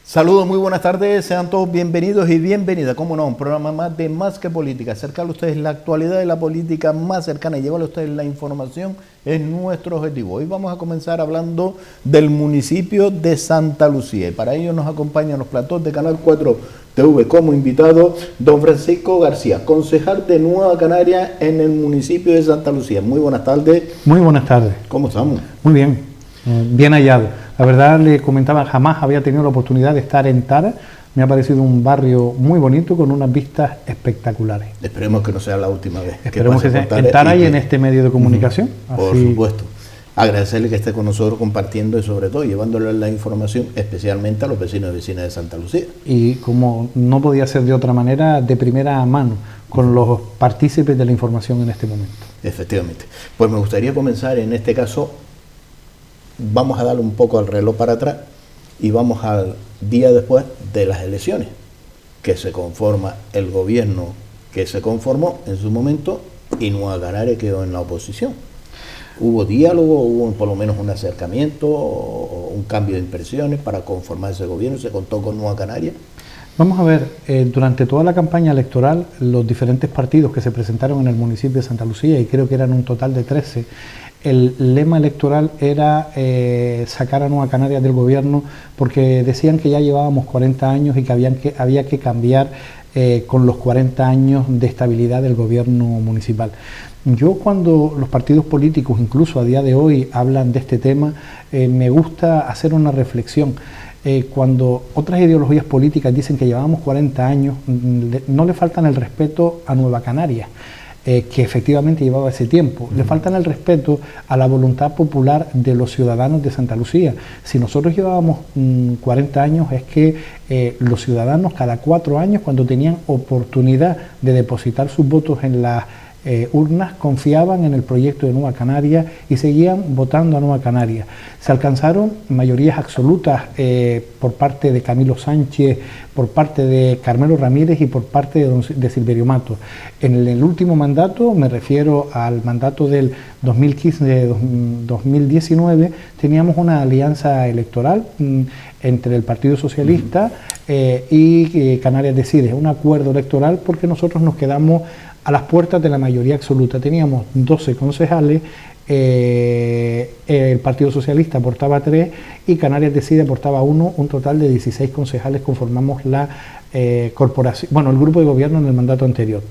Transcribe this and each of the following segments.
Saludos, muy buenas tardes, sean todos bienvenidos y bienvenidas, como no, un programa más de Más que Política. Acercarle a ustedes la actualidad de la política más cercana y llevarle a ustedes la información es nuestro objetivo. Hoy vamos a comenzar hablando del municipio de Santa Lucía y para ello nos acompañan los platós de Canal 4 TV como invitado don Francisco García, concejal de Nueva Canaria en el municipio de Santa Lucía. Muy buenas tardes. Muy buenas tardes. ¿Cómo estamos? Muy bien, bien hallado. La verdad, le comentaba, jamás había tenido la oportunidad de estar en Tara. Me ha parecido un barrio muy bonito con unas vistas espectaculares. Esperemos que no sea la última vez. Esperemos que sea en Tara y en este medio de comunicación. Por supuesto. Agradecerle que esté con nosotros compartiendo y sobre todo llevándole la información especialmente a los vecinos y vecinas de Santa Lucía. Y como no podía ser de otra manera, de primera mano, con los partícipes de la información en este momento. Efectivamente. Pues me gustaría comenzar en este caso. Vamos a darle un poco al reloj para atrás y vamos al día después de las elecciones, que se conforma el gobierno que se conformó en su momento y Nueva Canaria quedó en la oposición. ¿Hubo diálogo, hubo por lo menos un acercamiento, un cambio de impresiones para conformar ese gobierno? ¿Se contó con Nueva Canaria? Vamos a ver, durante toda la campaña electoral, los diferentes partidos que se presentaron en el municipio de Santa Lucía, y creo que eran un total de 13, el lema electoral era sacar a Nueva Canaria del gobierno porque decían que ya llevábamos 40 años y que había que cambiar con los 40 años de estabilidad del gobierno municipal. Yo cuando los partidos políticos, incluso a día de hoy, hablan de este tema, me gusta hacer una reflexión. Cuando otras ideologías políticas dicen que llevamos 40 años, no le faltan el respeto a Nueva Canaria, que efectivamente llevaba ese tiempo. Le faltan el respeto a la voluntad popular de los ciudadanos de Santa Lucía. Si nosotros llevábamos 40 años, es que los ciudadanos cada 4 años, cuando tenían oportunidad de depositar sus votos en las urnas, confiaban en el proyecto de Nueva Canaria y seguían votando a Nueva Canaria. Se alcanzaron mayorías absolutas por parte de Camilo Sánchez, por parte de Carmelo Ramírez y por parte de Silverio Matos. En el último mandato, me refiero al mandato del 2015-2019, teníamos una alianza electoral entre el Partido Socialista y Canarias Decide, un acuerdo electoral porque nosotros nos quedamos a las puertas de la mayoría absoluta. Teníamos 12 concejales, el Partido Socialista aportaba 3 y Canarias Decide aportaba 1, un total de 16 concejales conformamos la corporación, bueno, el grupo de gobierno en el mandato anterior.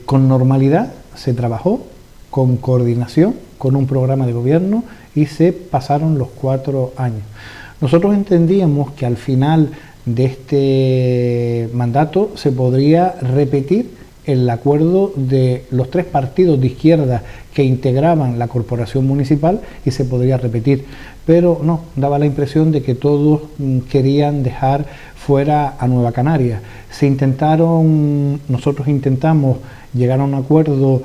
Con normalidad se trabajó, con coordinación, con un programa de gobierno y se pasaron los 4 años. Nosotros entendíamos que al final de este mandato se podría repetir el acuerdo de los 3 partidos de izquierda que integraban la corporación municipal y se podría repetir, pero no, daba la impresión de que todos querían dejar fuera a Nueva Canaria. Nosotros intentamos llegar a un acuerdo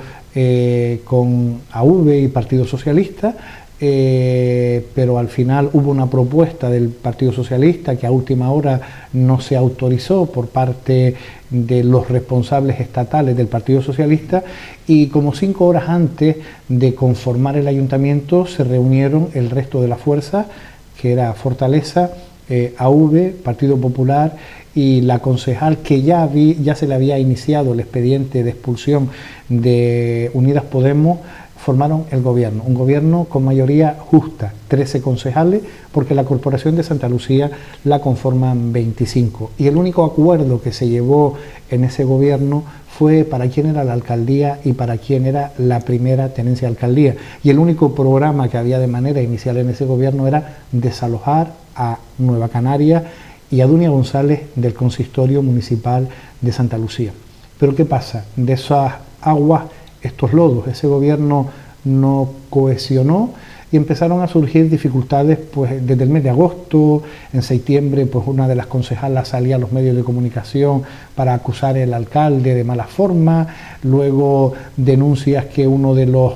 con AV y Partido Socialista, pero al final hubo una propuesta del Partido Socialista que a última hora no se autorizó por parte de los responsables estatales del Partido Socialista y como 5 horas antes de conformar el ayuntamiento se reunieron el resto de la fuerza, que era Fortaleza, AV, Partido Popular y la concejal que ya se le había iniciado el expediente de expulsión de Unidas Podemos, formaron el gobierno, un gobierno con mayoría justa, 13 concejales, porque la Corporación de Santa Lucía la conforman 25. Y el único acuerdo que se llevó en ese gobierno fue para quién era la alcaldía y para quién era la primera tenencia de alcaldía. Y el único programa que había de manera inicial en ese gobierno era desalojar a Nueva Canaria y a Dunia González del consistorio municipal de Santa Lucía. Pero ¿qué pasa? De esas aguas estos lodos, ese gobierno no cohesionó y empezaron a surgir dificultades pues desde el mes de agosto. En septiembre pues una de las concejalas salía a los medios de comunicación para acusar al alcalde de mala forma, luego denuncias que uno de los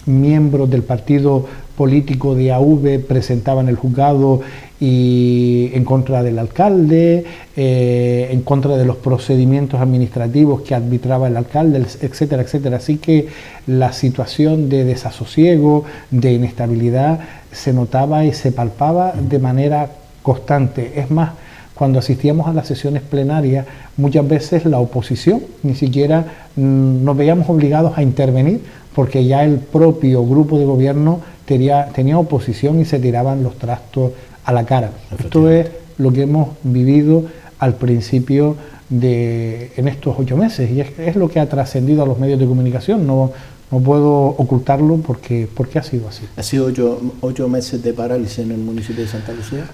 miembros del partido político de AV presentaba en el juzgado y en contra del alcalde, en contra de los procedimientos administrativos que arbitraba el alcalde, etcétera, etcétera. Así que la situación de desasosiego, de inestabilidad, se notaba y se palpaba de manera constante. Es más, cuando asistíamos a las sesiones plenarias, muchas veces la oposición ni siquiera nos veíamos obligados a intervenir, porque ya el propio grupo de gobierno tenía oposición y se tiraban los trastos a la cara. Esto es lo que hemos vivido al principio en estos 8 meses, y es lo que ha trascendido a los medios de comunicación. No puedo ocultarlo porque ha sido así. ¿Ha sido 8 meses de parálisis en el municipio de Santa Lucía?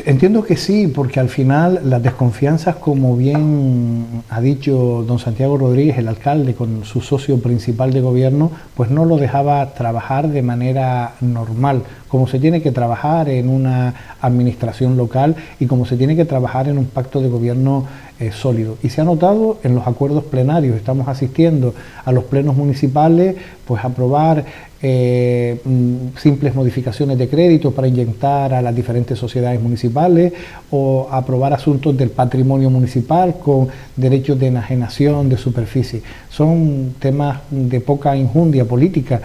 Entiendo que sí, porque al final las desconfianzas, como bien ha dicho don Santiago Rodríguez, el alcalde, con su socio principal de gobierno, pues no lo dejaba trabajar de manera normal, como se tiene que trabajar en una administración local y como se tiene que trabajar en un pacto de gobierno sólido. Y se ha notado en los acuerdos plenarios. Estamos asistiendo a los plenos municipales, pues a aprobar simples modificaciones de crédito para inyectar a las diferentes sociedades municipales, o aprobar asuntos del patrimonio municipal con derechos de enajenación de superficie. Son temas de poca enjundia política.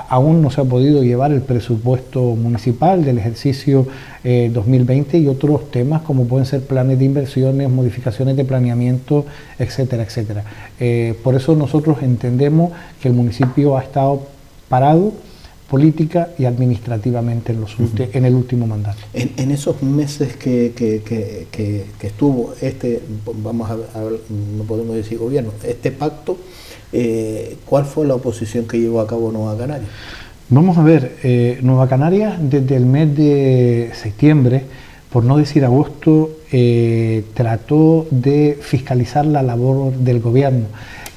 Aún no se ha podido llevar el presupuesto municipal del ejercicio 2020 y otros temas como pueden ser planes de inversiones, modificaciones de planeamiento, etcétera, etcétera. Por eso nosotros entendemos que el municipio ha estado parado política y administrativamente en el último mandato. En esos meses que estuvo vamos a no podemos decir gobierno, este pacto, ¿cuál fue la oposición que llevó a cabo Nueva Canarias? Vamos a ver, Nueva Canarias desde el mes de septiembre, por no decir agosto, trató de fiscalizar la labor del gobierno.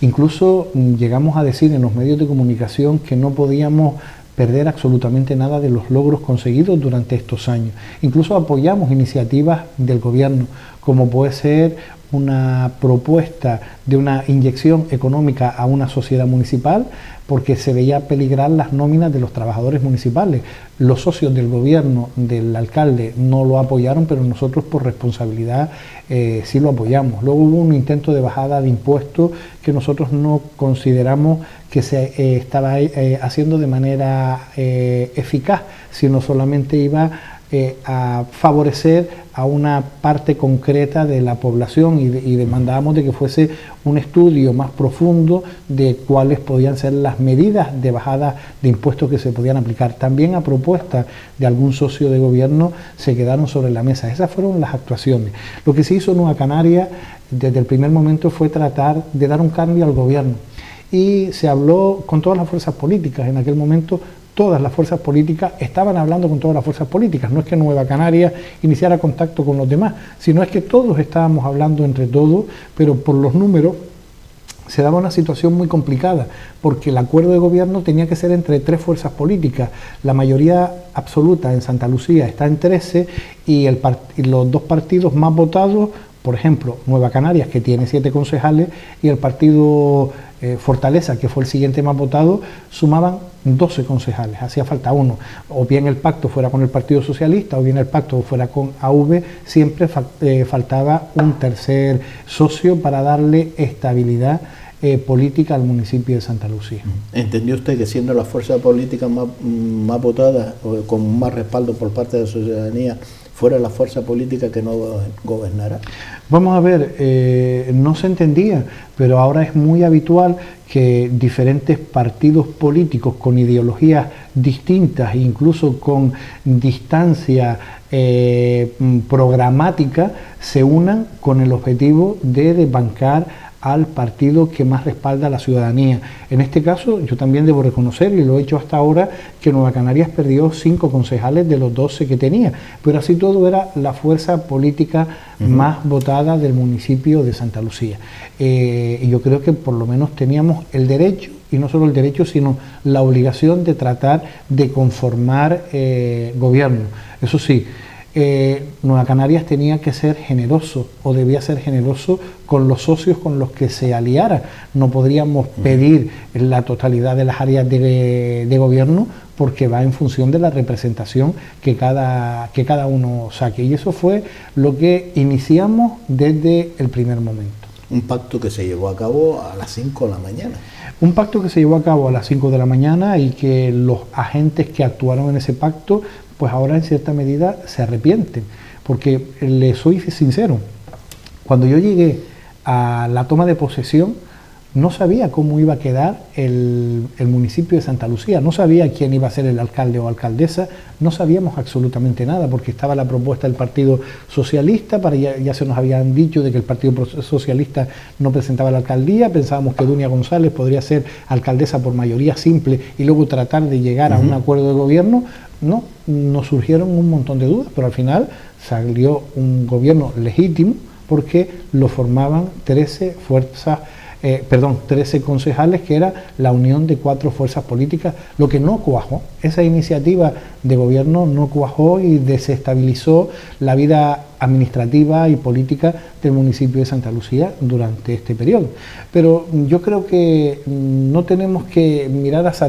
Incluso llegamos a decir en los medios de comunicación que no podíamos perder absolutamente nada de los logros conseguidos durante estos años. Incluso apoyamos iniciativas del gobierno, como puede ser una propuesta de una inyección económica a una sociedad municipal, porque se veía peligrar las nóminas de los trabajadores municipales. Los socios del gobierno, del alcalde, no lo apoyaron, pero nosotros por responsabilidad sí lo apoyamos. Luego hubo un intento de bajada de impuestos que nosotros no consideramos que se estaba haciendo de manera eficaz, sino solamente iba a favorecer a una parte concreta de la población, y demandábamos de que fuese un estudio más profundo de cuáles podían ser las medidas de bajada de impuestos que se podían aplicar. También a propuesta de algún socio de gobierno se quedaron sobre la mesa. Esas fueron las actuaciones. Lo que se hizo en Nueva Canarias desde el primer momento fue tratar de dar un cambio al gobierno, y se habló con todas las fuerzas políticas. En aquel momento todas las fuerzas políticas estaban hablando con todas las fuerzas políticas. No es que Nueva Canarias iniciara contacto con los demás, sino es que todos estábamos hablando entre todos, pero por los números se daba una situación muy complicada, porque el acuerdo de gobierno tenía que ser entre 3 fuerzas políticas. La mayoría absoluta en Santa Lucía está en 13, y los 2 partidos más votados, por ejemplo, Nueva Canarias, que tiene 7 concejales, y el partido Fortaleza, que fue el siguiente más votado, sumaban 12 concejales, hacía falta 1. O bien el pacto fuera con el Partido Socialista, o bien el pacto fuera con AV, siempre faltaba un tercer socio para darle estabilidad política al municipio de Santa Lucía. ¿Entendió usted que siendo la fuerza política más votada, o con más respaldo por parte de la ciudadanía, fuera la fuerza política que no gobernara? Vamos a ver, no se entendía, pero ahora es muy habitual que diferentes partidos políticos con ideologías distintas, incluso con distancia programática, se unan con el objetivo de desbancar al partido que más respalda a la ciudadanía. En este caso, yo también debo reconocer, y lo he hecho hasta ahora, que Nueva Canarias perdió 5 concejales de los 12 que tenía, pero así todo era la fuerza política más votada del municipio de Santa Lucía. Y yo creo que por lo menos teníamos el derecho, y no solo el derecho, sino la obligación de tratar de conformar gobierno. Eso sí, Nueva Canarias tenía que ser generoso, o debía ser generoso con los socios con los que se aliara. No podríamos pedir la totalidad de las áreas de gobierno, porque va en función de la representación que cada uno saque. Y eso fue lo que iniciamos desde el primer momento. Un pacto que se llevó a cabo a las 5 de la mañana. Un pacto que se llevó a cabo a las 5 de la mañana, y que los agentes que actuaron en ese pacto, pues ahora en cierta medida se arrepienten, porque le soy sincero, cuando yo llegué a la toma de posesión, no sabía cómo iba a quedar el municipio de Santa Lucía, no sabía quién iba a ser el alcalde o alcaldesa, no sabíamos absolutamente nada, porque estaba la propuesta del Partido Socialista, ya se nos habían dicho de que el Partido Socialista no presentaba la alcaldía, pensábamos que Dunia González podría ser alcaldesa por mayoría simple y luego tratar de llegar a un acuerdo de gobierno. No, nos surgieron un montón de dudas, pero al final salió un gobierno legítimo porque lo formaban 13 concejales, que era la unión de 4 fuerzas políticas, lo que no cuajó. Esa iniciativa de gobierno no cuajó y desestabilizó la vida administrativa y política del municipio de Santa Lucía durante este periodo. Pero yo creo que no tenemos que mirar hacia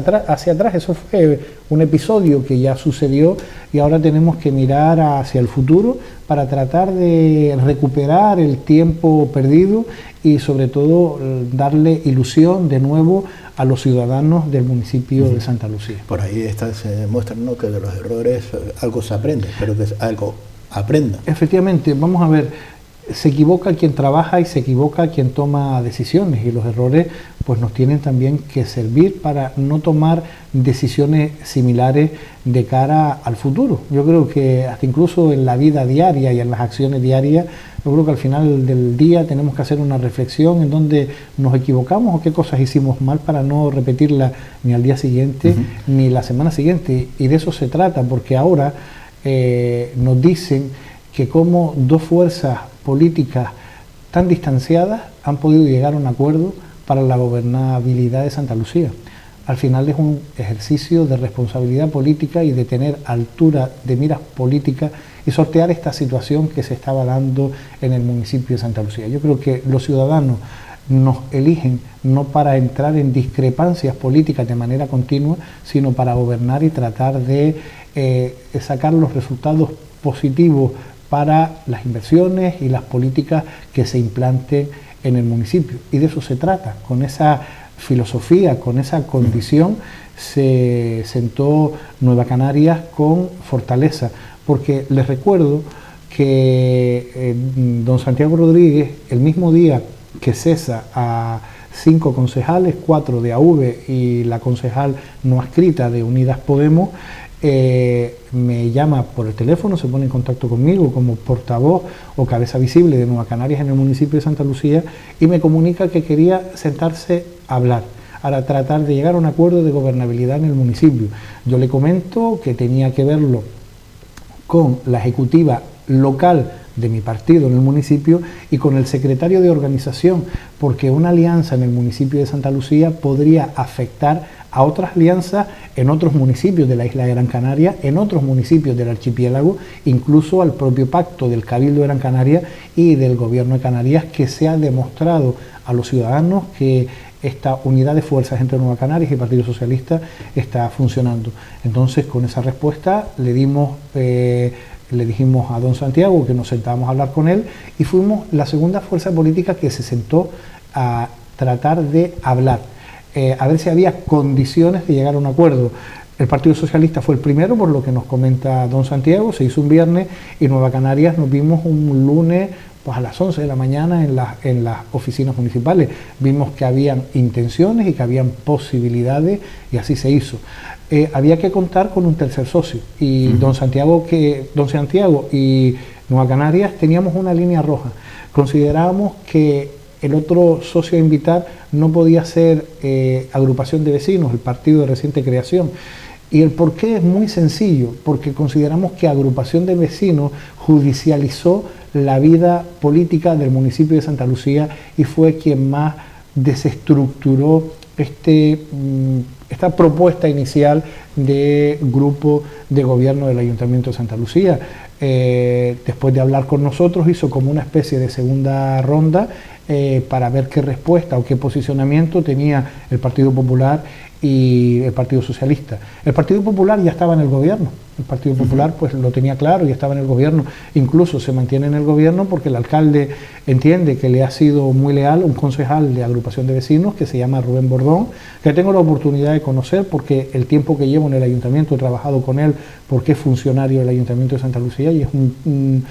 atrás, eso fue un episodio que ya sucedió y ahora tenemos que mirar hacia el futuro para tratar de recuperar el tiempo perdido y sobre todo darle ilusión de nuevo a los ciudadanos del municipio de Santa Lucía. Por ahí se demuestra, ¿no?, que de los errores algo se aprende, pero que algo aprenda. Efectivamente, vamos a ver, se equivoca quien trabaja y se equivoca quien toma decisiones, y los errores pues nos tienen también que servir para no tomar decisiones similares de cara al futuro. Yo creo que hasta incluso en la vida diaria y en las acciones diarias, yo creo que al final del día tenemos que hacer una reflexión en donde nos equivocamos o qué cosas hicimos mal para no repetirla ni al día siguiente ni la semana siguiente, y de eso se trata, porque ahora nos dicen que como 2 fuerzas políticas tan distanciadas han podido llegar a un acuerdo para la gobernabilidad de Santa Lucía. Al final es un ejercicio de responsabilidad política y de tener altura de miras políticas y sortear esta situación que se estaba dando en el municipio de Santa Lucía. Yo creo que los ciudadanos nos eligen no para entrar en discrepancias políticas de manera continua, sino para gobernar y tratar de sacar los resultados positivos para las inversiones y las políticas que se implanten en el municipio. Y de eso se trata. Con esa filosofía, con esa condición, se sentó Nueva Canarias con fortaleza, porque les recuerdo que don Santiago Rodríguez, el mismo día que cesa a 5 concejales, 4 de AV y la concejal no adscrita de Unidas Podemos, me llama por el teléfono, se pone en contacto conmigo como portavoz o cabeza visible de Nueva Canarias en el municipio de Santa Lucía y me comunica que quería sentarse a hablar, para tratar de llegar a un acuerdo de gobernabilidad en el municipio. Yo le comento que tenía que verlo con la ejecutiva local de mi partido en el municipio y con el secretario de organización, porque una alianza en el municipio de Santa Lucía podría afectar a otras alianzas en otros municipios de la isla de Gran Canaria, en otros municipios del archipiélago, incluso al propio pacto del Cabildo de Gran Canaria y del Gobierno de Canarias, que se ha demostrado a los ciudadanos que esta unidad de fuerzas entre Nueva Canarias y el Partido Socialista está funcionando. Entonces, con esa respuesta le dijimos a don Santiago que nos sentábamos a hablar con él y fuimos la segunda fuerza política que se sentó a tratar de hablar, a ver si había condiciones de llegar a un acuerdo. El Partido Socialista fue el primero, por lo que nos comenta don Santiago, se hizo un viernes y Nueva Canarias nos vimos un lunes pues a las 11 de la mañana en las oficinas municipales. Vimos que habían intenciones y que habían posibilidades y así se hizo. Había que contar con un tercer socio y don Santiago y Nueva Canarias teníamos una línea roja. Considerábamos que el otro socio a invitar no podía ser agrupación de vecinos, el partido de reciente creación. Y el porqué es muy sencillo, porque consideramos que agrupación de vecinos judicializó la vida política del municipio de Santa Lucía y fue quien más desestructuró esta propuesta inicial de grupo de gobierno del Ayuntamiento de Santa Lucía. Después de hablar con nosotros hizo como una especie de segunda ronda para ver qué respuesta o qué posicionamiento tenía el Partido Popular y el Partido Socialista. El Partido Popular ya estaba en el gobierno, el Partido Popular pues lo tenía claro y estaba en el gobierno, incluso se mantiene en el gobierno porque el alcalde entiende que le ha sido muy leal un concejal de agrupación de vecinos que se llama Rubén Bordón, que tengo la oportunidad de conocer porque el tiempo que llevo en el ayuntamiento he trabajado con él porque es funcionario del Ayuntamiento de Santa Lucía y es un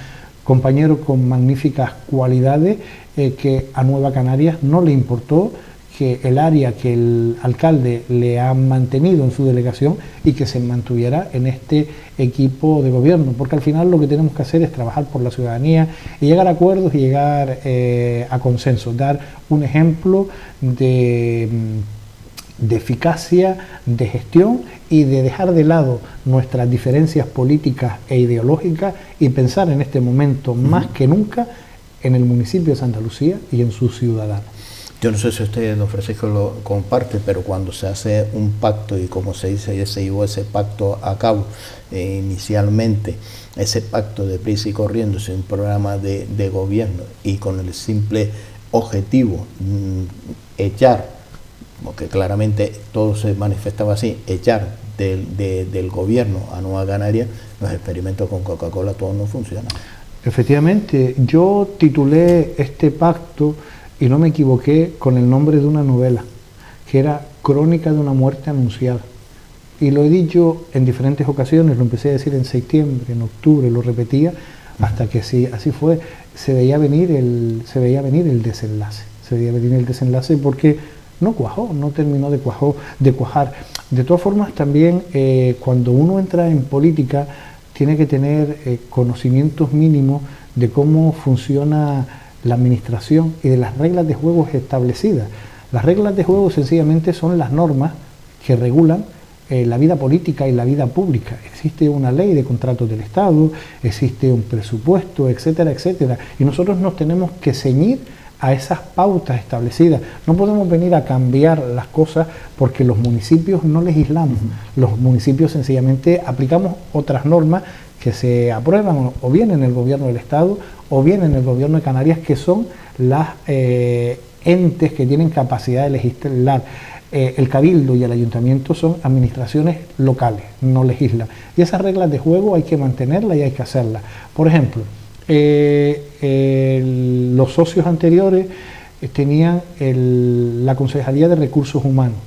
compañero con magníficas cualidades, que a Nueva Canarias no le importó que el área que el alcalde le ha mantenido en su delegación y que se mantuviera en este equipo de gobierno, porque al final lo que tenemos que hacer es trabajar por la ciudadanía y llegar a acuerdos y llegar a consensos, dar un ejemplo de eficacia, de gestión y de dejar de lado nuestras diferencias políticas e ideológicas y pensar en este momento más que nunca en el municipio de Santa Lucía y en sus ciudadanos. Yo no sé si usted, don Francisco, lo comparte, pero cuando se hace un pacto y como se dice, ya se llevó ese pacto a cabo inicialmente, ese pacto de prisa y corriendo, es un programa de gobierno y con el simple objetivo echar, porque claramente todo se manifestaba así, echar del gobierno a Nueva Canarias, los experimentos con Coca-Cola todos no funcionan. Efectivamente, yo titulé este pacto, y no me equivoqué, con el nombre de una novela, que era Crónica de una muerte anunciada. Y lo he dicho en diferentes ocasiones, lo empecé a decir en septiembre, en octubre, lo repetía, hasta que sí, así fue, se veía venir el desenlace. Se veía venir el desenlace porque no cuajó, no terminó de cuajar. De todas formas, también cuando uno entra en política, tiene que tener conocimientos mínimos de cómo funciona la administración y de las reglas de juego establecidas. Las reglas de juego sencillamente son las normas que regulan la vida política y la vida pública. Existe una ley de contratos del Estado, existe un presupuesto, etcétera, etcétera. Y nosotros nos tenemos que ceñir a esas pautas establecidas. No podemos venir a cambiar las cosas porque los municipios no legislamos. Los municipios sencillamente aplicamos otras normas que se aprueban o bien en el gobierno del Estado o bien en el gobierno de Canarias, que son las entes que tienen capacidad de legislar. El Cabildo y el Ayuntamiento son administraciones locales, no legislan. Y esas reglas de juego hay que mantenerlas y hay que hacerlas. Por ejemplo, los socios anteriores tenían la Concejalía de Recursos Humanos.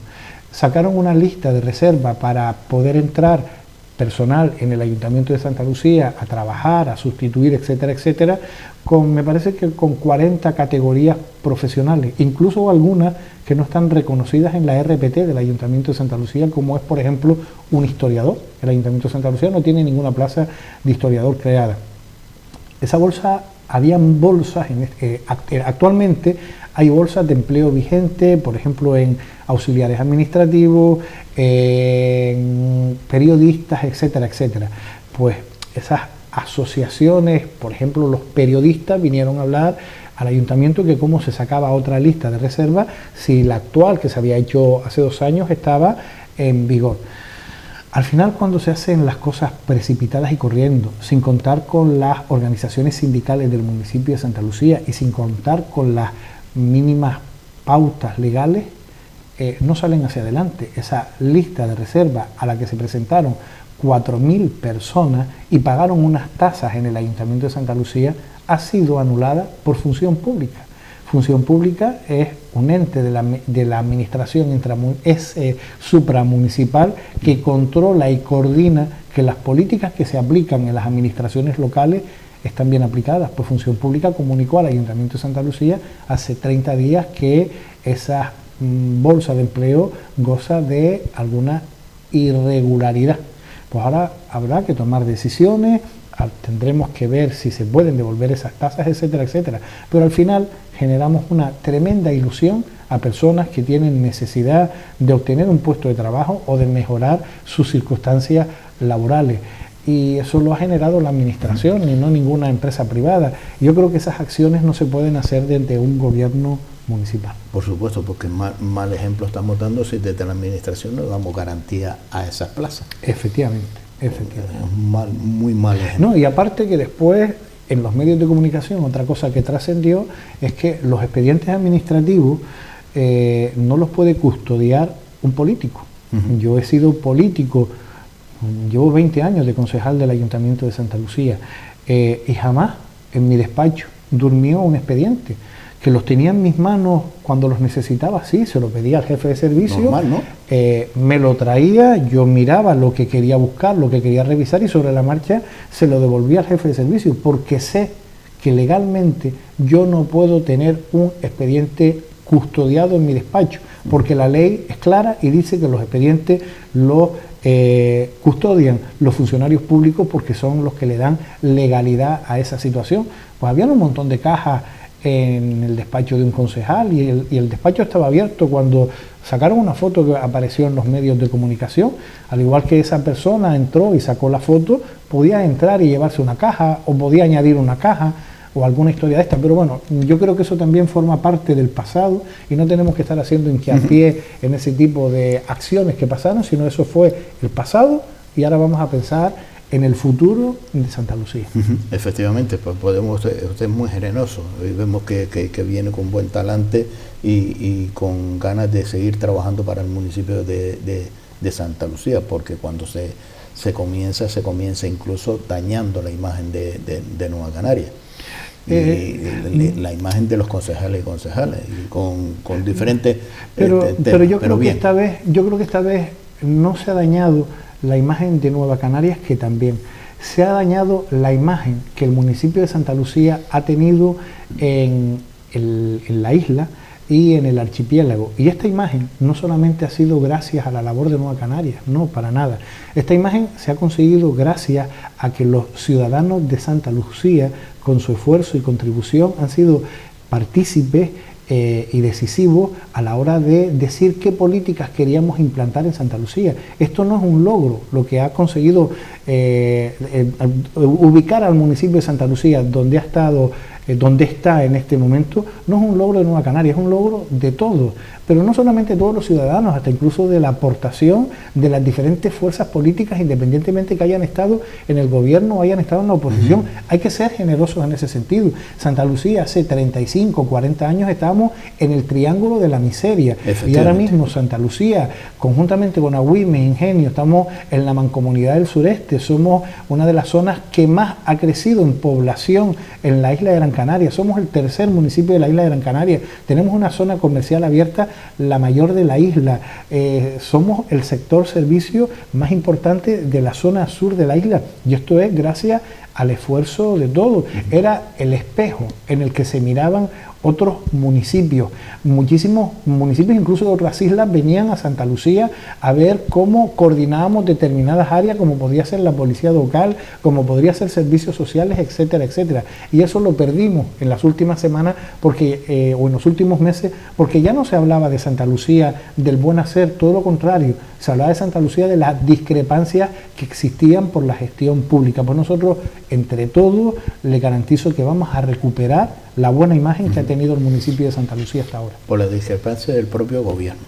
Sacaron una lista de reserva para poder entrar personal en el Ayuntamiento de Santa Lucía a trabajar, a sustituir, etcétera, etcétera, me parece que con 40 categorías profesionales, incluso algunas que no están reconocidas en la RPT del Ayuntamiento de Santa Lucía, como es, por ejemplo, un historiador. El Ayuntamiento de Santa Lucía no tiene ninguna plaza de historiador creada. Esa bolsa, habían bolsas, actualmente hay bolsas de empleo vigente, por ejemplo, en auxiliares administrativos, en periodistas, etcétera, etcétera. Pues esas asociaciones, por ejemplo, los periodistas vinieron a hablar al ayuntamiento que cómo se sacaba otra lista de reserva si la actual, que se había hecho hace 2 años, estaba en vigor. Al final, cuando se hacen las cosas precipitadas y corriendo, sin contar con las organizaciones sindicales del municipio de Santa Lucía y sin contar con las mínimas pautas legales, no salen hacia adelante. Esa lista de reserva a la que se presentaron 4.000 personas y pagaron unas tasas en el Ayuntamiento de Santa Lucía ha sido anulada por Función Pública. Función Pública es un ente de la administración supramunicipal que controla y coordina que las políticas que se aplican en las administraciones locales están bien aplicadas. Pues Función Pública comunicó al Ayuntamiento de Santa Lucía hace 30 días que esa bolsa de empleo goza de alguna irregularidad. Pues ahora habrá que tomar decisiones, tendremos que ver si se pueden devolver esas tasas, etcétera, etcétera. Pero al final generamos una tremenda ilusión a personas que tienen necesidad de obtener un puesto de trabajo o de mejorar sus circunstancias laborales. Y eso lo ha generado la administración y no ninguna empresa privada. Yo creo que esas acciones no se pueden hacer desde un gobierno municipal. Por supuesto, porque mal ejemplo estamos dando si desde la administración no damos garantía a esas plazas. Efectivamente. Muy mal ejemplo. No, y aparte que después en los medios de comunicación otra cosa que trascendió es que los expedientes administrativos no los puede custodiar un político. Yo he sido político, llevo 20 años de concejal del Ayuntamiento de Santa Lucía y jamás en mi despacho durmió un expediente. Que los tenía en mis manos cuando los necesitaba, sí, se lo pedía al jefe de servicio. Normal, ¿no? Me lo traía, yo miraba lo que quería buscar, lo que quería revisar y sobre la marcha se lo devolvía al jefe de servicio, porque sé que legalmente yo no puedo tener un expediente custodiado en mi despacho, porque la ley es clara y dice que los expedientes los custodian los funcionarios públicos porque son los que le dan legalidad a esa situación. Pues había un montón de cajas en el despacho de un concejal y el despacho estaba abierto cuando sacaron una foto que apareció en los medios de comunicación. Al igual que esa persona entró y sacó la foto, podía entrar y llevarse una caja o podía añadir una caja o alguna historia de esta, pero bueno, yo creo que eso también forma parte del pasado y no tenemos que estar haciendo hincapié en ese tipo de acciones que pasaron, sino eso fue el pasado y ahora vamos a pensar en el futuro de Santa Lucía. Efectivamente, pues usted es muy generoso y vemos que viene con buen talante y con ganas de seguir trabajando para el municipio de Santa Lucía, porque cuando se comienza incluso dañando la imagen de Nueva Canarias. La imagen de los concejales y concejales y con diferentes pero yo creo que esta vez no se ha dañado la imagen de Nueva Canarias, que también se ha dañado la imagen que el municipio de Santa Lucía ha tenido en la isla y en el archipiélago. Y esta imagen no solamente ha sido gracias a la labor de Nueva Canarias, no, para nada. Esta imagen se ha conseguido gracias a que los ciudadanos de Santa Lucía, con su esfuerzo y contribución, han sido partícipes y decisivos a la hora de decir qué políticas queríamos implantar en Santa Lucía. Esto no es un logro, lo que ha conseguido ubicar al municipio de Santa Lucía donde ha estado, donde está en este momento, no es un logro de Nueva Canarias, es un logro de todos, pero no solamente de todos los ciudadanos, hasta incluso de la aportación de las diferentes fuerzas políticas, independientemente que hayan estado en el gobierno o hayan estado en la oposición. Hay que ser generosos en ese sentido. Santa Lucía hace 35, 40 años estábamos en el triángulo de la miseria, y ahora mismo Santa Lucía, conjuntamente con Agüime, Ingenio, estamos en la Mancomunidad del Sureste, somos una de las zonas que más ha crecido en población en la isla de Gran Canaria, somos el tercer municipio de la isla de Gran Canaria, tenemos una zona comercial abierta, la mayor de la isla, somos el sector servicio más importante de la zona sur de la isla, y esto es gracias al esfuerzo de todos. Era el espejo en el que se miraban otros municipios. Muchísimos municipios, incluso de otras islas, venían a Santa Lucía a ver cómo coordinábamos determinadas áreas, como podría ser la policía local, como podría ser servicios sociales, etcétera, etcétera. Y eso lo perdimos en las últimas semanas porque, o en los últimos meses, porque ya no se hablaba de Santa Lucía, del buen hacer, todo lo contrario. Se hablaba de Santa Lucía de las discrepancias que existían por la gestión pública. Pues nosotros, entre todos, le garantizo que vamos a recuperar la buena imagen que ha tenido el municipio deAnta Lucía hasta ahora. Por la discrepancia del propio gobierno.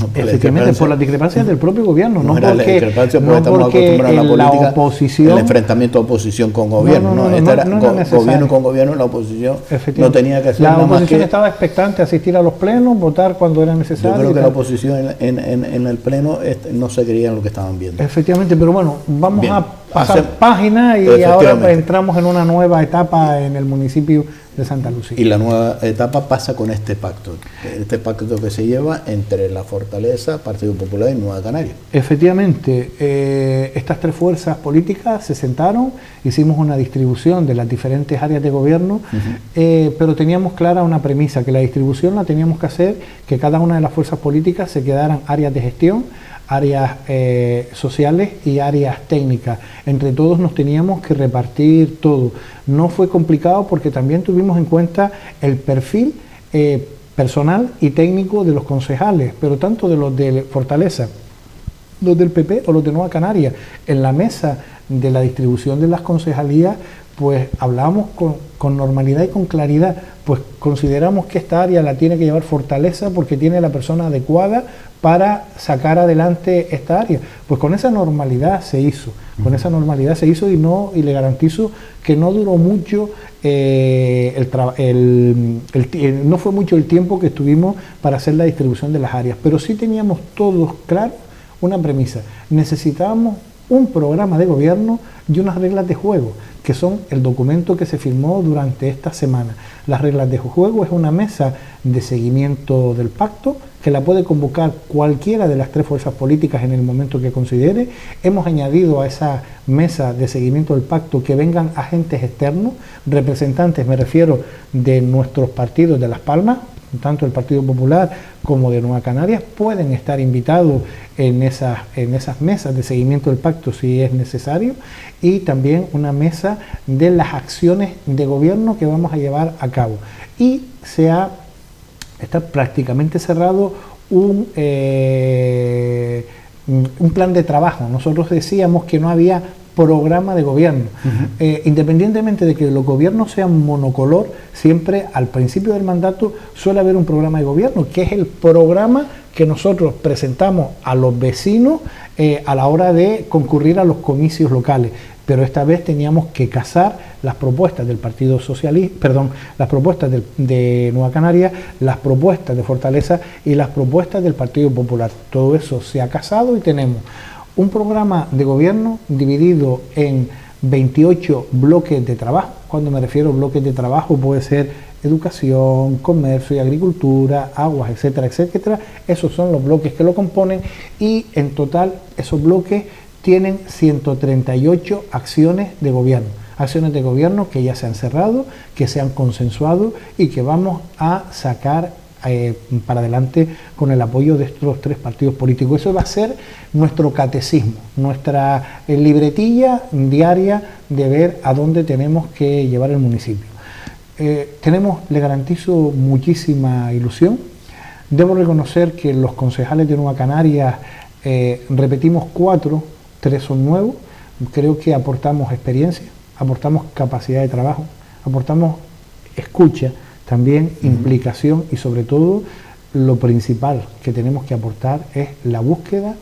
No por efectivamente, por las discrepancias del propio gobierno, no porque, la discrepancia porque estamos acostumbrados a la política, la oposición, el enfrentamiento de oposición con gobierno, gobierno con gobierno, la oposición no tenía que hacer nada más. La oposición estaba expectante a asistir a los plenos, votar cuando era necesario. Yo creo que la oposición en el pleno no se creía en lo que estaban viendo. Efectivamente, pero bueno, vamos a pasar página y ahora entramos en una nueva etapa en el municipio de Santa Lucía. Y la nueva etapa pasa con este pacto que se lleva entre la Fortaleza, Partido Popular y Nueva Canaria. Efectivamente, estas tres fuerzas políticas se sentaron, hicimos una distribución de las diferentes áreas de gobierno, pero teníamos clara una premisa, que la distribución la teníamos que hacer, que cada una de las fuerzas políticas se quedaran áreas de gestión, áreas sociales y áreas técnicas. Entre todos nos teníamos que repartir todo. No fue complicado porque también tuvimos en cuenta el perfil personal y técnico de los concejales, pero tanto de los de Fortaleza, los del PP o los de Nueva Canaria. En la mesa de la distribución de las concejalías, pues hablábamos con normalidad y con claridad, pues consideramos que esta área la tiene que llevar Fortaleza porque tiene la persona adecuada para sacar adelante esta área. Pues con esa normalidad se hizo, y le garantizo que no duró mucho, no fue mucho el tiempo que estuvimos para hacer la distribución de las áreas, pero sí teníamos todos claro una premisa: necesitábamos un programa de gobierno y unas reglas de juego, que son el documento que se firmó durante esta semana. Las reglas de juego es una mesa de seguimiento del pacto que la puede convocar cualquiera de las tres fuerzas políticas en el momento que considere. Hemos añadido a esa mesa de seguimiento del pacto que vengan agentes externos, representantes, me refiero, de nuestros partidos de Las Palmas, tanto el Partido Popular como de Nueva Canarias, pueden estar invitados en esas mesas de seguimiento del pacto si es necesario, y también una mesa de las acciones de gobierno que vamos a llevar a cabo. Y está prácticamente cerrado un plan de trabajo. Nosotros decíamos que no había programa de gobierno. Independientemente de que los gobiernos sean monocolor, siempre al principio del mandato suele haber un programa de gobierno, que es el programa que nosotros presentamos a los vecinos a la hora de concurrir a los comicios locales. Pero esta vez teníamos que casar las propuestas del Partido Socialista, perdón, las propuestas de Nueva Canarias, las propuestas de Fortaleza y las propuestas del Partido Popular. Todo eso se ha casado y tenemos un programa de gobierno dividido en 28 bloques de trabajo. Cuando me refiero a bloques de trabajo, puede ser educación, comercio y agricultura, aguas, etcétera, etcétera. Esos son los bloques que lo componen, y en total esos bloques tienen 138 acciones de gobierno. Acciones de gobierno que ya se han cerrado, que se han consensuado y que vamos a sacar para adelante con el apoyo de estos tres partidos políticos. Eso va a ser nuestro catecismo, nuestra libretilla diaria de ver a dónde tenemos que llevar el municipio. Le garantizo muchísima ilusión. Debo reconocer que los concejales de Nueva Canarias repetimos 4, 3 son nuevos. Creo que aportamos experiencia, aportamos capacidad de trabajo, aportamos escucha, también implicación, y sobre todo lo principal que tenemos que aportar es la búsqueda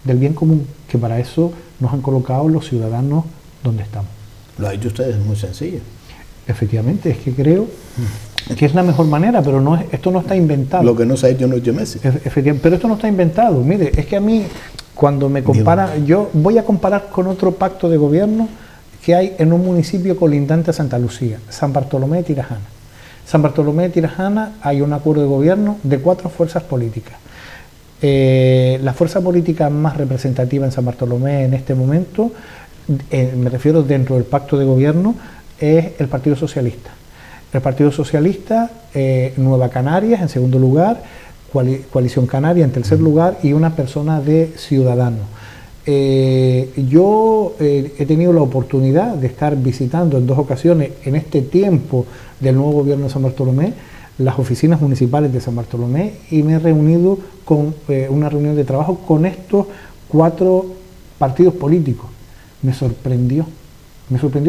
del bien común, que para eso nos han colocado los ciudadanos donde estamos. Lo ha hecho ustedes muy sencillo. Efectivamente, es que creo que es la mejor manera, pero esto no está inventado. Lo que no se ha hecho en 8 meses. Pero esto no está inventado. Mire, es que a mí, cuando me comparan, yo voy a comparar con otro pacto de gobierno que hay en un municipio colindante a Santa Lucía, San Bartolomé de Tirajana. San Bartolomé de Tirajana hay un acuerdo de gobierno de 4 fuerzas políticas. La fuerza política más representativa en San Bartolomé en este momento, me refiero dentro del pacto de gobierno, es el Partido Socialista. El Partido Socialista, Nueva Canarias en segundo lugar, Coalición Canaria en tercer lugar y una persona de Ciudadanos. Yo he tenido la oportunidad de estar visitando en 2 ocasiones en este tiempo del nuevo gobierno de San Bartolomé las oficinas municipales de San Bartolomé, y me he reunido con una reunión de trabajo con estos 4 partidos políticos. Me sorprendió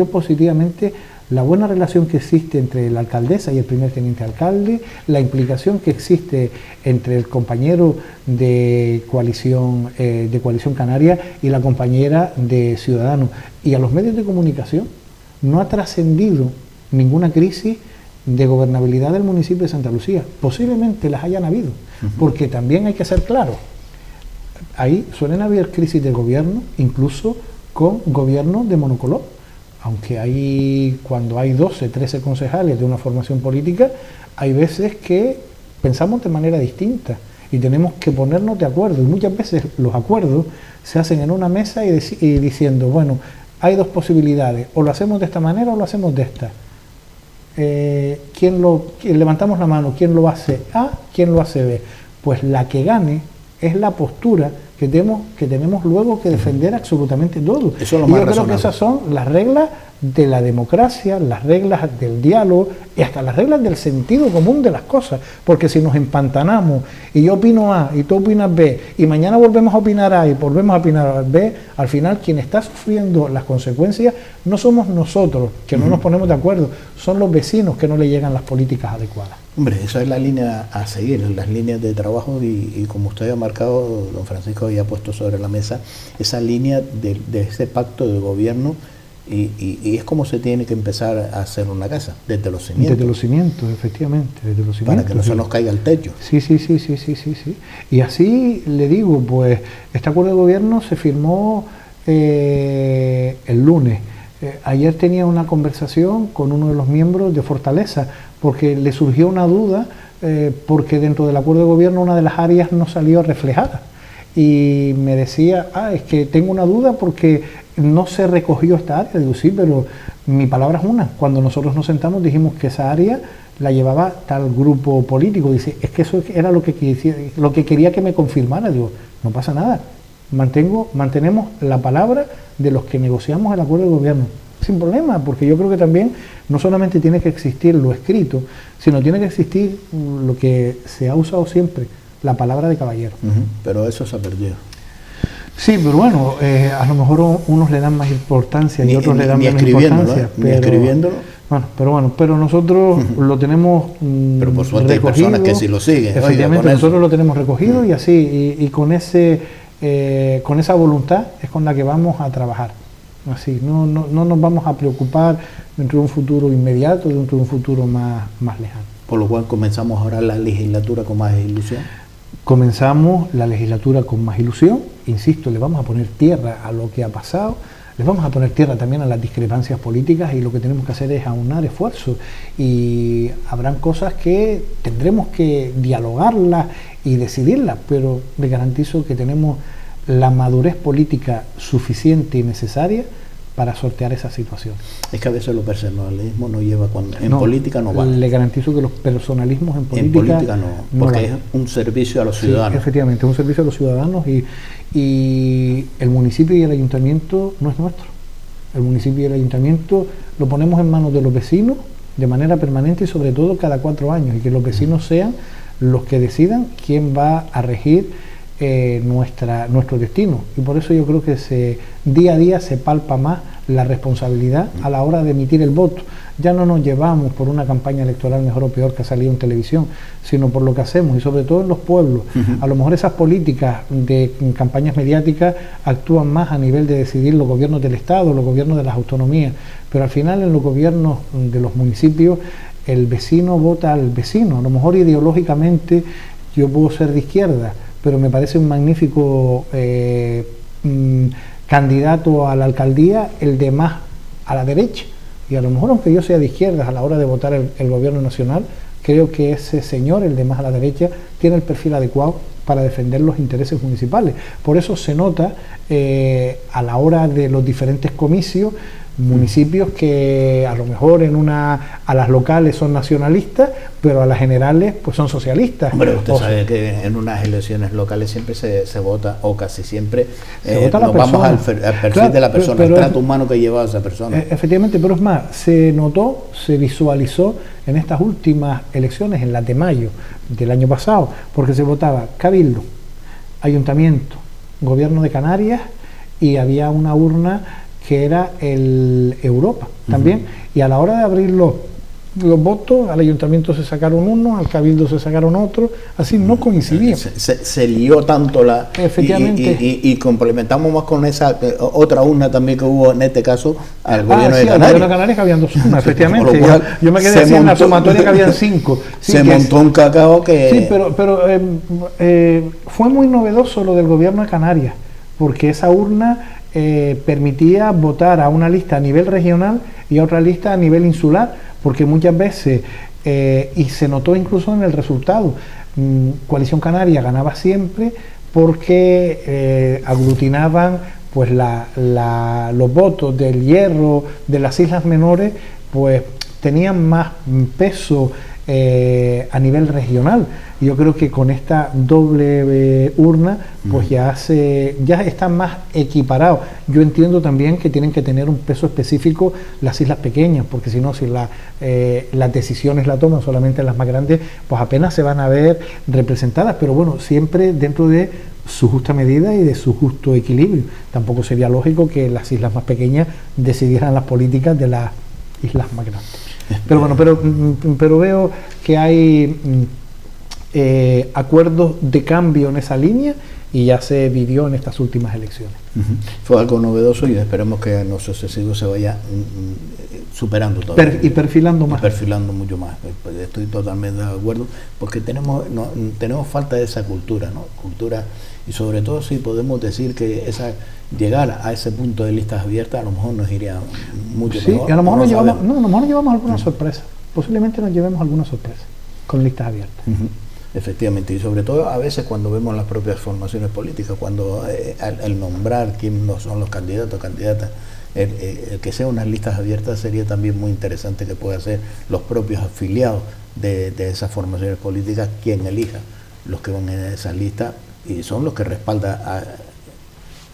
positivamente la buena relación que existe entre la alcaldesa y el primer teniente alcalde, la implicación que existe entre el compañero de coalición Canaria y la compañera de Ciudadanos. Y a los medios de comunicación no ha trascendido ninguna crisis de gobernabilidad del municipio de Santa Lucía. Posiblemente las hayan habido, porque también hay que ser claros. Ahí suelen haber crisis de gobierno, incluso con gobiernos de monocolor. Aunque cuando hay 12, 13 concejales de una formación política, hay veces que pensamos de manera distinta y tenemos que ponernos de acuerdo. Y muchas veces los acuerdos se hacen en una mesa y diciendo, bueno, hay 2 posibilidades, o lo hacemos de esta manera o lo hacemos de esta. Levantamos la mano, ¿quién lo hace A? ¿Quién lo hace B? Pues la que gane es la postura que tenemos luego que defender absolutamente todo. Eso es lo y más yo creo razonable. que esas son las reglas de la democracia, las reglas del diálogo y hasta las reglas del sentido común de las cosas, porque si nos empantanamos y yo opino A y tú opinas B y mañana volvemos a opinar A y volvemos a opinar B, al final quien está sufriendo las consecuencias no somos nosotros, que no nos ponemos de acuerdo, son los vecinos que no le llegan las políticas adecuadas. Hombre, esa es la línea a seguir, las líneas de trabajo y como usted ha marcado, don Francisco había puesto sobre la mesa, esa línea de ese pacto de gobierno y es como se tiene que empezar a hacer una casa, desde los cimientos. Desde los cimientos, efectivamente, desde los cimientos. Para que no se nos caiga el techo. Sí. Y así le digo, pues este acuerdo de gobierno se firmó el lunes. Ayer tenía una conversación con uno de los miembros de Fortaleza, porque le surgió una duda, porque dentro del acuerdo de gobierno una de las áreas no salió reflejada. Y me decía, es que tengo una duda porque no se recogió esta área. Digo, sí, pero mi palabra es una. Cuando nosotros nos sentamos dijimos que esa área la llevaba tal grupo político. Dice, es que eso era lo que quería que me confirmara. Digo, no pasa nada. Mantenemos la palabra de los que negociamos el acuerdo de gobierno, sin problema, porque yo creo que también no solamente tiene que existir lo escrito, sino tiene que existir lo que se ha usado siempre, la palabra de caballero. Pero eso se ha perdido. Sí, pero bueno, a lo mejor unos le dan más importancia y otros le dan menos importancia. Pero nosotros lo tenemos pero por suerte recogido, hay personas que sí lo siguen. Efectivamente, nosotros lo tenemos recogido y así, y con esa voluntad es con la que vamos a trabajar. Así, no nos vamos a preocupar dentro de un futuro inmediato, dentro de un futuro más lejano. Por lo cual comenzamos ahora la legislatura con más ilusión. Comenzamos la legislatura con más ilusión, insisto, le vamos a poner tierra a lo que ha pasado, le vamos a poner tierra también a las discrepancias políticas, y lo que tenemos que hacer es aunar esfuerzos, y habrán cosas que tendremos que dialogarlas y decidirlas, pero le garantizo que tenemos la madurez política suficiente y necesaria para sortear esa situación. Es que a veces el personalismo no lleva política no vale. Le garantizo que los personalismos en política no, porque es un servicio a los ciudadanos. Sí, efectivamente, es un servicio a los ciudadanos, y el municipio y el ayuntamiento no es nuestro. El municipio y el ayuntamiento lo ponemos en manos de los vecinos de manera permanente, y sobre todo cada 4 años, y que los vecinos sean los que decidan quién va a regir nuestro destino. Y por eso yo creo que día a día se palpa más la responsabilidad a la hora de emitir el voto. Ya no nos llevamos por una campaña electoral mejor o peor que ha salido en televisión, sino por lo que hacemos, y sobre todo en los pueblos. A lo mejor esas políticas de campañas mediáticas actúan más a nivel de decidir los gobiernos del Estado, los gobiernos de las autonomías, pero al final en los gobiernos de los municipios el vecino vota al vecino. A lo mejor ideológicamente yo puedo ser de izquierda, pero me parece un magnífico candidato a la alcaldía el de más a la derecha, y a lo mejor aunque yo sea de izquierdas, a la hora de votar el gobierno nacional, creo que ese señor, el de más a la derecha, tiene el perfil adecuado para defender los intereses municipales. Por eso se nota a la hora de los diferentes comicios, municipios que a lo mejor a las locales son nacionalistas, pero a las generales pues son socialistas. Hombre, usted sabe que en unas elecciones locales siempre se vota, o casi siempre nos vamos al perfil de la persona, el trato humano que lleva a esa persona. Efectivamente, pero es más, se notó, se visualizó en estas últimas elecciones, en las de mayo del año pasado, porque se votaba Cabildo, Ayuntamiento, Gobierno de Canarias, y había una urna que era el Europa también, y a la hora de abrir los votos, al ayuntamiento se sacaron uno, al cabildo se sacaron otro, así no coincidían. Se lió tanto efectivamente, y complementamos más con esa otra urna también que hubo en este caso al gobierno de Canarias. Al gobierno de Canarias que habían 2 urnas, efectivamente. Yo me quedé así en la sumatoria que habían 5. Se montó un cacao que... Sí, pero fue muy novedoso lo del gobierno de Canarias, porque esa urna permitía votar a una lista a nivel regional y a otra lista a nivel insular, porque muchas veces, y se notó incluso en el resultado, Coalición Canaria ganaba siempre porque aglutinaban pues los votos del Hierro, de las islas menores, pues tenían más peso a nivel regional. Yo creo que con esta doble urna pues ya están más equiparados. Yo entiendo también que tienen que tener un peso específico las islas pequeñas, porque si no, si las decisiones la toman solamente las más grandes, pues apenas se van a ver representadas, pero bueno, siempre dentro de su justa medida y de su justo equilibrio. Tampoco sería lógico que las islas más pequeñas decidieran las políticas de las islas más grandes. Pero bueno, pero veo que hay acuerdos de cambio en esa línea, y ya se vivió en estas últimas elecciones. Fue algo novedoso y esperemos que en los sucesivos se vaya superando todo. Y perfilando más. Y perfilando mucho más. Pues estoy totalmente de acuerdo, porque tenemos falta de esa cultura, ¿no? Cultura, y sobre todo si podemos decir que llegar a ese punto de listas abiertas a lo mejor nos iría mucho mejor. Y a lo mejor nos llevamos alguna sorpresa. Posiblemente nos llevemos alguna sorpresa con listas abiertas. Efectivamente, y sobre todo a veces cuando vemos las propias formaciones políticas, cuando al nombrar quién son los candidatos o candidatas, el que sean unas listas abiertas sería también muy interesante que puedan ser los propios afiliados de esas formaciones políticas quien elija los que van en esa lista, y son los que respaldan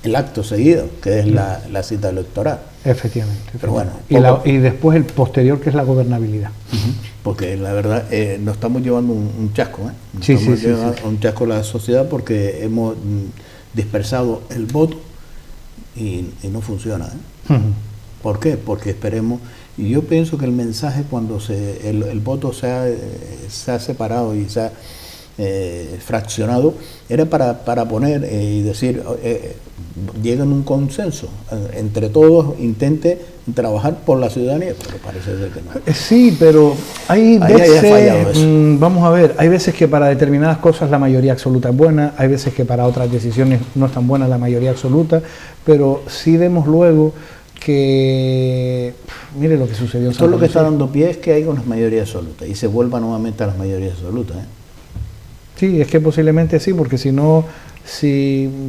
el acto seguido, que es la cita electoral. Efectivamente. Pero bueno, y después el posterior, que es la gobernabilidad. Porque la verdad nos estamos llevando un chasco, un chasco a la sociedad, porque hemos dispersado el voto y no funciona. ¿Por qué? Porque esperemos, y yo pienso que el mensaje cuando el voto se ha separado y se ha fraccionado, era para poner y decir, lleguen a un consenso, entre todos intente trabajar por la ciudadanía, pero parece ser que no. Sí, pero hay veces, vamos a ver, hay veces que para determinadas cosas la mayoría absoluta es buena, hay veces que para otras decisiones no es tan buena la mayoría absoluta, pero sí vemos luego que, mire lo que sucedió en Santa Lucía. Todo lo que está dando pie es que haya una mayoría absoluta y se vuelva nuevamente a las mayorías absolutas. Sí, es que posiblemente sí, porque si no,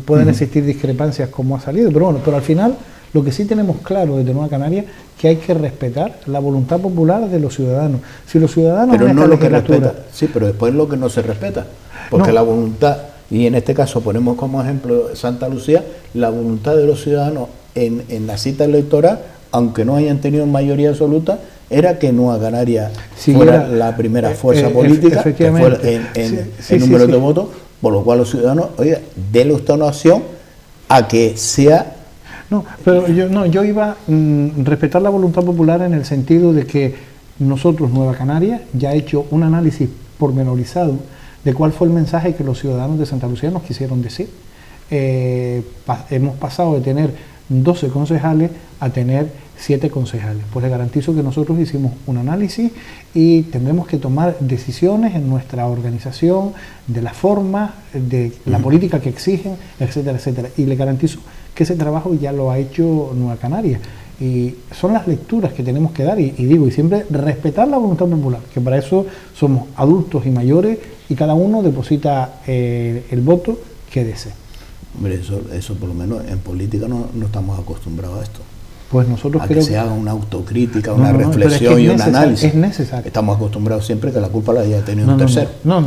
pueden existir discrepancias como ha salido, pero bueno, pero al final lo que sí tenemos claro desde Nueva Canarias, que hay que respetar la voluntad popular de los ciudadanos. Si los ciudadanos pero no lo que respeta, sí, pero después lo que no se respeta, porque la voluntad, y en este caso ponemos como ejemplo Santa Lucía, la voluntad de los ciudadanos en la cita electoral, aunque no hayan tenido mayoría absoluta, era que Nueva Canarias fuera la primera fuerza política que fuera en número de votos, por lo cual los ciudadanos, oiga, déle usted una opción a que sea... No, pero yo iba a respetar la voluntad popular en el sentido de que nosotros, Nueva Canarias, ya ha hecho un análisis pormenorizado de cuál fue el mensaje que los ciudadanos de Santa Lucía nos quisieron decir. Hemos pasado de tener 12 concejales a tener 7 concejales. Pues le garantizo que nosotros hicimos un análisis y tendremos que tomar decisiones en nuestra organización, de la forma, de la política que exigen, etcétera, etcétera. Y le garantizo que ese trabajo ya lo ha hecho Nueva Canarias. Y son las lecturas que tenemos que dar, y siempre respetar la voluntad popular, que para eso somos adultos y mayores y cada uno deposita el voto que desee. Hombre, eso por lo menos en política no estamos acostumbrados a esto. Pues nosotros creo que se haga una autocrítica, una reflexión y un análisis. Es necesario. Estamos acostumbrados siempre que la culpa la haya tenido un tercero. No,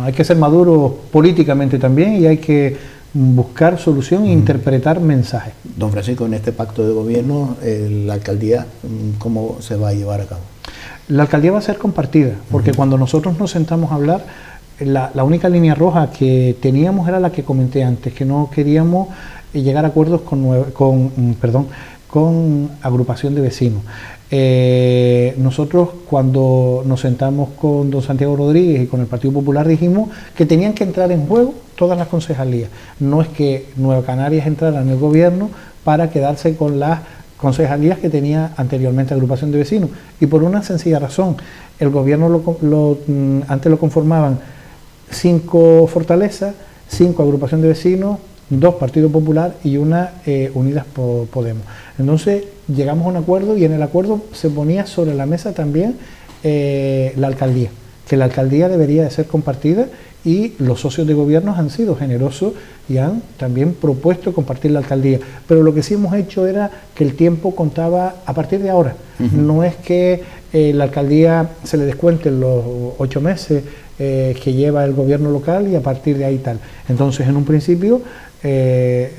hay que ser maduros políticamente también y hay que buscar solución e interpretar mensajes. Don Francisco, en este pacto de gobierno, la alcaldía, ¿cómo se va a llevar a cabo? La alcaldía va a ser compartida, porque cuando nosotros nos sentamos a hablar, la única línea roja que teníamos era la que comenté antes, que no queríamos llegar a acuerdos con agrupación de vecinos. Nosotros cuando nos sentamos con don Santiago Rodríguez y con el Partido Popular dijimos que tenían que entrar en juego todas las concejalías. No es que Nueva Canarias entrara en el gobierno para quedarse con las concejalías que tenía anteriormente agrupación de vecinos, y por una sencilla razón: el gobierno antes lo conformaban 5 fortalezas, 5 agrupación de vecinos, 2 Partido Popular y una Unidas Podemos. Entonces llegamos a un acuerdo, y en el acuerdo se ponía sobre la mesa también la alcaldía, que la alcaldía debería de ser compartida, y los socios de gobierno han sido generosos y han también propuesto compartir la alcaldía. Pero lo que sí hemos hecho era que el tiempo contaba a partir de ahora. No es que la alcaldía se le descuenten los 8 meses que lleva el gobierno local y a partir de ahí tal. Entonces, en un principio,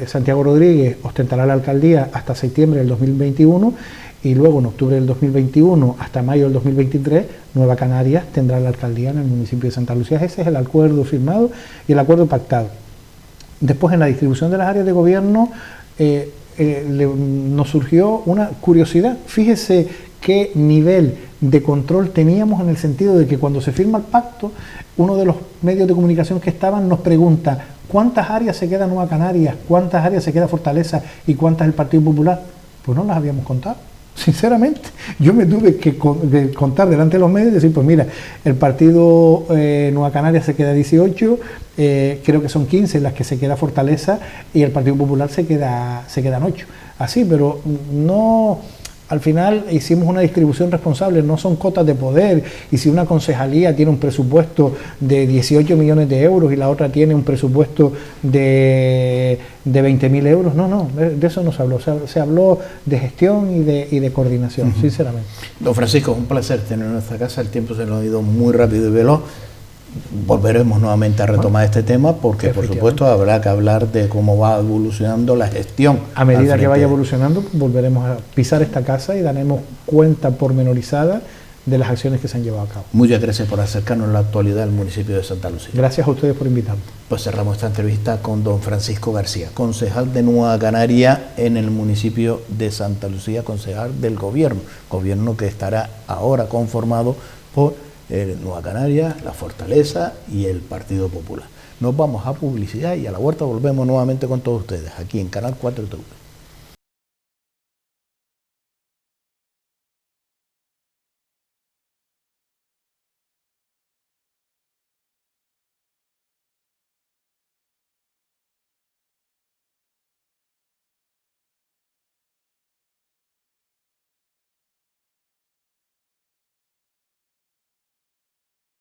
Santiago Rodríguez ostentará la alcaldía hasta septiembre del 2021, y luego en octubre del 2021 hasta mayo del 2023 Nueva Canarias tendrá la alcaldía en el municipio de Santa Lucía. Ese es el acuerdo firmado y el acuerdo pactado. Después, en la distribución de las áreas de gobierno, nos surgió una curiosidad. Fíjese qué nivel de control teníamos, en el sentido de que cuando se firma el pacto, uno de los medios de comunicación que estaban nos pregunta: ¿Cuántas áreas se queda Nueva Canarias? ¿Cuántas áreas se queda Fortaleza? ¿Y cuántas el Partido Popular? Pues no las habíamos contado. Sinceramente, yo me tuve que contar delante de los medios y decir, pues mira, el partido Nueva Canarias se queda 18, creo que son 15 las que se queda Fortaleza y el Partido Popular se quedan 8. Así, pero no... Al final hicimos una distribución responsable, no son cotas de poder, y si una concejalía tiene un presupuesto de 18 millones de euros y la otra tiene un presupuesto de 20.000 euros, no, de eso no se habló, se habló de gestión y de coordinación, sinceramente. Don Francisco, es un placer tener en nuestra casa, el tiempo se nos ha ido muy rápido y veloz. Volveremos nuevamente a retomar este tema porque por supuesto habrá que hablar de cómo va evolucionando la gestión. A medida que vaya evolucionando volveremos a pisar esta casa y daremos cuenta pormenorizada de las acciones que se han llevado a cabo. Muchas gracias por acercarnos a la actualidad del municipio de Santa Lucía. Gracias a ustedes por invitarme. Pues cerramos esta entrevista con don Francisco García, concejal de Nueva Canaria en el municipio de Santa Lucía, concejal del gobierno que estará ahora conformado por Nueva Canaria, La Fortaleza y el Partido Popular. Nos vamos a publicidad y a la vuelta volvemos nuevamente con todos ustedes aquí en Canal 4 TV.